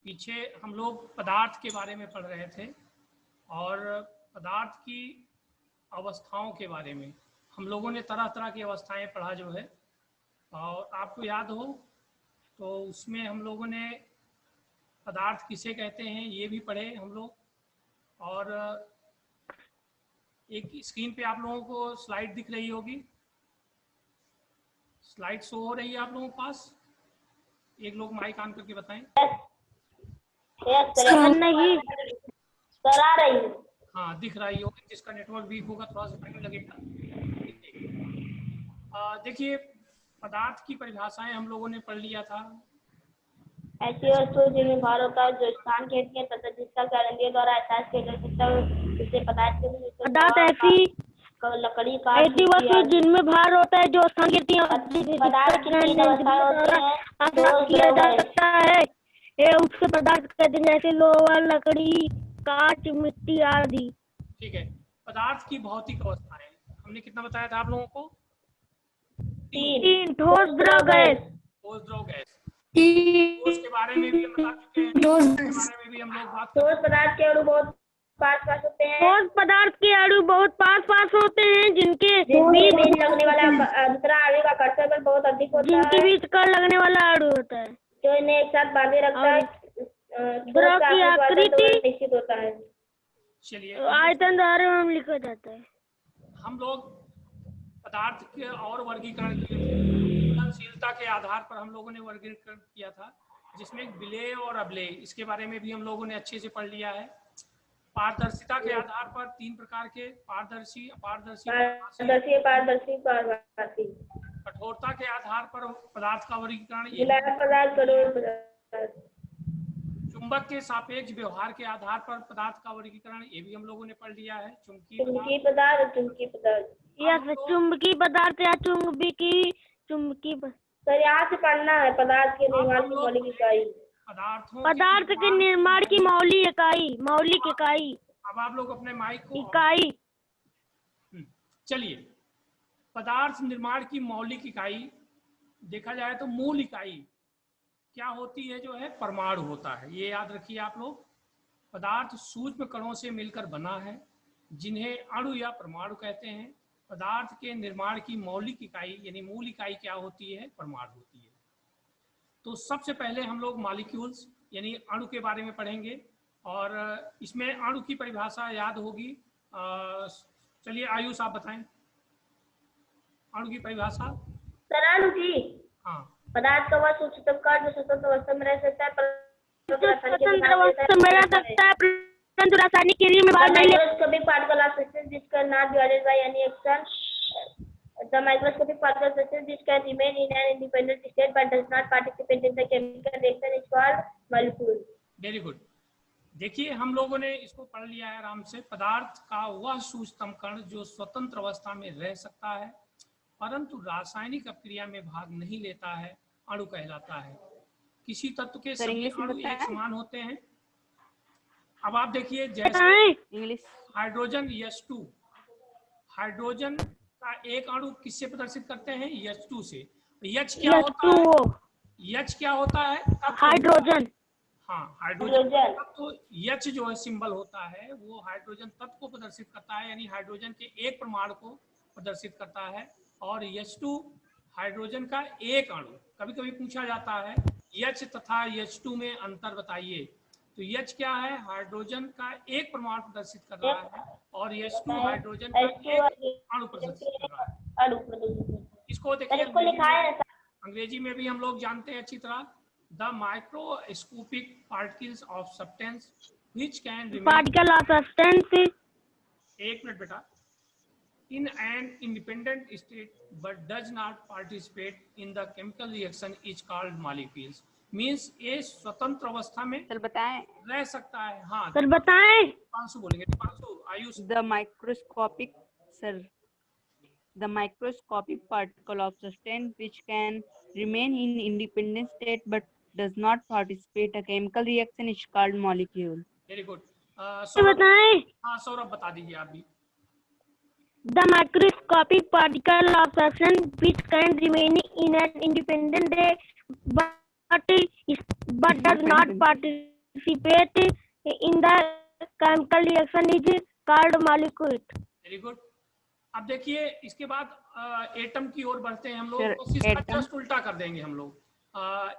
पीछे हम लोग पदार्थ के बारे में पढ़ रहे थे और पदार्थ की अवस्थाओं के बारे में हम लोगों ने तरह तरह की अवस्थाएं पढ़ा जो है। और आपको याद हो तो उसमें हम लोगों ने पदार्थ किसे कहते हैं ये भी पढ़े हम लोग। और एक स्क्रीन पे आप लोगों को स्लाइड दिख रही होगी, स्लाइड शो हो रही है आप लोगों के पास? एक लोग माइक ऑन करके बताएं। नहीं करा रही है। हाँ दिख रही होगी, जिसका नेटवर्क वीक होगा थोड़ा सा टाइम लगेगा। देखिए पदार्थ की परिभाषाएं हम लोगों ने पढ़ लिया था। ऐसी वस्तु जिनमें भार होता है जो स्थान खेलती है तथा जिसका कार्य द्वारा एहसास किया जा सकता है जिससे पदार्थ ऐसी लकड़ी का ऐसी वस्तु जिनमें भार होता है जो स्थान खेलती है पदार्थ की अवस्थाएं होती है किया जा सकता है। ये उसके पदार्थ कहते हैं जैसे लोहा, लकड़ी, कांच, मिट्टी आदि। ठीक है, पदार्थ की भौतिक अवस्थाएं हमने कितना बताया था आप लोगों को? 3 ठोस, द्रव, गैस। ठोस, द्रव, गैस। ठोस के बारे में भी हम बता चुके हैं, ठोस के बारे में भी हम लोग बात कर। ठोस पदार्थ के अणु बहुत पास होते हैं। ठोस पदार्थ के अणु बहुत पास होते हैं जिनके बीच लगने वाला दूसरा अणु का कर्षण बल बहुत अधिक होता है। जिनके बीच कर लगने वाला अणु होता है जो इन्हें एक साथ बांधे रखता है। द्रव की आकृति निश्चित होता है। चलिए आयतन द्वारा हम लिखा जाता है। हम लोग पदार्थ के और वर्गीकरण घुलनशीलता के आधार पर हम लोगों ने वर्गीकरण किया था, जिसमें विलेय और अवलेय, इसके बारे में भी हम लोगों ने अच्छे से पढ़ लिया है। पारदर्शिता के आधार पर 3 प्रकार के पारदर्शी, अपारदर्शी, पारदर्शी। कठोरता के आधार पर पदार्थ का वर्गीकरण, चुंबक के सापेक्ष व्यवहार के आधार पर पदार्थ का वर्गीकरण, ये भी हम लोगों ने पढ़ लिया है। चुंबकीय पदार्थ या चुंबकीय पदार्थ या चुंबकीय सर यहाँ से पढ़ना है। पदार्थ के निर्माण की मौलिक इकाई, पदार्थ के निर्माण की मौलिक इकाई। अब आप लोग अपने माइक को इकाई। चलिए, पदार्थ निर्माण की मौलिक इकाई देखा जाए तो मूल इकाई क्या होती है जो है परमाणु होता है। ये याद रखिए आप लोग। पदार्थ सूक्ष्म कणों से मिलकर बना है जिन्हें अणु या परमाणु कहते हैं। पदार्थ के निर्माण की मौलिक इकाई यानी मूल इकाई क्या होती है? परमाणु होती है। तो सबसे पहले हम लोग मॉलिक्यूल्स यानी अणु के बारे में पढ़ेंगे और इसमें अणु की परिभाषा याद होगी। चलिए आयुष आप बताएं अणु की परिभाषा। अणु की हाँ, पदार्थ का वह सूक्ष्मतम कण जो स्वतंत्र अवस्था में रह सकता है परंतु रासायनिक क्रिया में भाग नहीं ले। Microscopic particle of substance which cannot be divided by any action. The microscopic particle of substance which can remain in an independent state but does not participate in the chemical reaction is called molecule. Very good. देखिए हम लोगों ने इसको पढ़ लिया है आराम से। पदार्थ का वह सूक्ष्मतम कण जो स्वतंत्र अवस्था में रह सकता है परंतु रासायनिक अपक्रिया में भाग नहीं लेता है अणु कहलाता है। किसी तत्व के सभी अणु एक समान होते हैं। अब आप देखिए जैसे हाइड्रोजन H2, हाइड्रोजन का एक अणु किससे प्रदर्शित करते हैं? H2 से। H क्या होता है? H क्या होता है? हाइड्रोजन। हाँ, हाइड्रोजन तो H जो है सिंबल होता है वो हाइड्रोजन तत्व को प्रदर्शित करता है यानी हाइड्रोजन के एक परमाणु को प्रदर्शित करता है। और H2 हाइड्रोजन का एक अणु। कभी कभी पूछा जाता है H तथा H2 में अंतर बताइए। तो H क्या है? हाइड्रोजन का एक परमाणु प्रदर्शित कर रहा है और H2 हाइड्रोजन का एक अणु प्रदर्शित कर रहा है। इसको देखिए अंग्रेजी में भी हम लोग जानते हैं अच्छी तरह। The microscopic particles of substance which can particle of substance. एक मिनट बेटा। in an independent state but does not participate in the chemical reaction is called molecules. Means ये स्वतंत्र अवस्था में सर बताएं रह सकता है। हाँ सर बताएं। दीपांशु बोलेंगे। Deepanshu, Ayush. The microscopic particle of substance which can remain in independent state but does not participate in a chemical reaction is called molecule. Very good. बताएं। हाँ सौरभ बता दीजिए आप भी। The microscopic particle of substance which can remain in an independent state but does not participate participate in the chemical reaction is called molecule. Very good. अब देखिए इसके बाद एटम की ओर बढ़ते हैं हम लोग। Sir, तो इसका atom- जस्ट उल्टा कर देंगे हम लोग।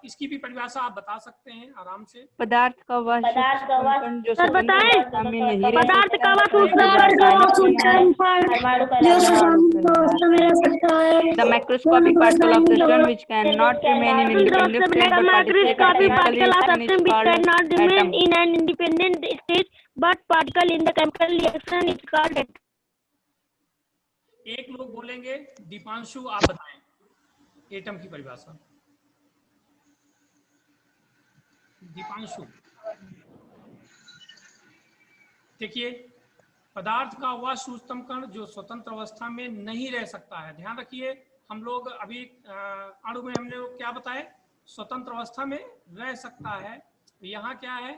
इसकी भी परिभाषा आप बता सकते हैं आराम से। पदार्थ का वह पदार्थ का वह- सूक्ष्म कण जो सर स्वतंत्र बताएं। अवस्था में नहीं रह पदार्थ सकता का वह है, परंतु सूक्ष्म रासायनिक कण परमाणु जो स्वतंत्र अवस्था में रह सकता है। The microscopic particle of the sun which cannot remain in independent state but participate in microscopic chemical particle of reaction is substance which called cannot remain atom. in an independent state but particle in the chemical reaction is called atom. एक लोग बोलेंगे, दीपांशु आप बताएं atom की परिभाषा। दीपांशु। देखिए पदार्थ का वह सूक्ष्म कण जो स्वतंत्र अवस्था में नहीं रह सकता है। ध्यान रखिए हम लोग अभी अणु में हमने क्या बताया, स्वतंत्र अवस्था में रह सकता है। यहाँ क्या है,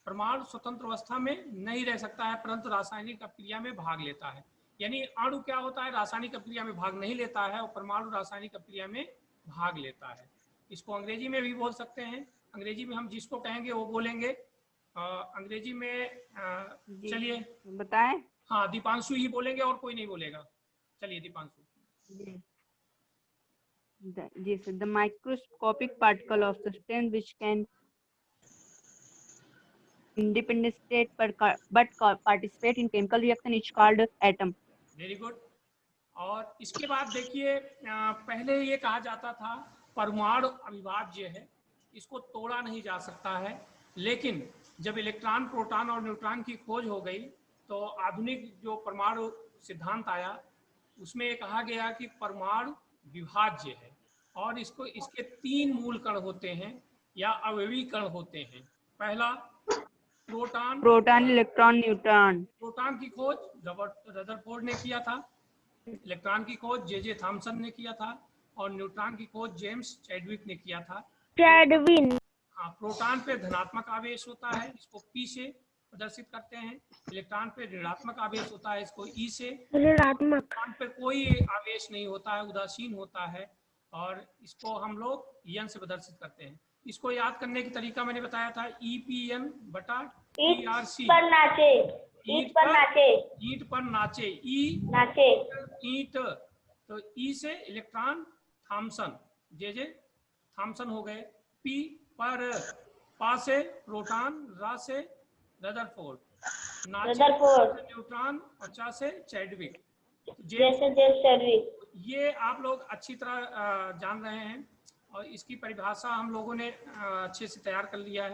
परमाणु स्वतंत्र अवस्था में नहीं रह सकता है परंतु रासायनिक अभिक्रिया में भाग लेता है। यानी अणु क्या होता है, रासायनिक अभिक्रिया में भाग नहीं लेता है और परमाणु रासायनिक अभिक्रिया में भाग लेता है। इसको अंग्रेजी में भी बोल सकते हैं। अंग्रेजी में हम जिसको कहेंगे वो बोलेंगे। अंग्रेजी में चलिए बताएं। हाँ दीपांशु ही बोलेंगे और कोई नहीं बोलेगा। चलिए दीपांशु। जी sir, the microscopic particle of substance which can independent state but participate in chemical reaction is called atom. Very good. और इसके बाद देखिए पहले ये कहा जाता था परमाणु अविभाज्य है, इसको तोड़ा नहीं जा सकता है। लेकिन जब इलेक्ट्रॉन, प्रोटॉन और न्यूट्रॉन की खोज हो गई तो आधुनिक जो परमाणु सिद्धांत आया उसमें ये कहा गया कि परमाणु विभाज्य है और इसके 3 मूल कण होते हैं या अवयवी कण होते हैं। पहला प्रोटॉन, इलेक्ट्रॉन, न्यूट्रॉन। प्रोटॉन की खोज रदरफोर्ड ने किया था, इलेक्ट्रॉन की खोज जे थॉमसन ने किया था और न्यूट्रॉन की खोज जेम्स चैडविक ने किया था। हाँ, प्रोटॉन पे धनात्मक आवेश होता है, इसको P से प्रदर्शित करते हैं। इलेक्ट्रॉन पे ऋणात्मक आवेश होता है, इसको E से। न्यूट्रॉन पे कोई आवेश नहीं होता है, उदासीन होता है और इसको हम लोग N से प्रदर्शित करते हैं। इसको याद करने की तरीका मैंने बताया था, EPN बटा TRC। ईंट पर नाचे, ईंट तो ई से इलेक्ट्रॉन थॉमसन, जे थॉमसन हो गए। पी पर पा से प्रोटॉन, रा से रदरफोर्ड, न्यूट्रॉन और चा से चैडविक। ये आप लोग अच्छी तरह जान रहे हैं और इसकी परिभाषा हम लोगों ने अच्छे से तैयार कर लिया है।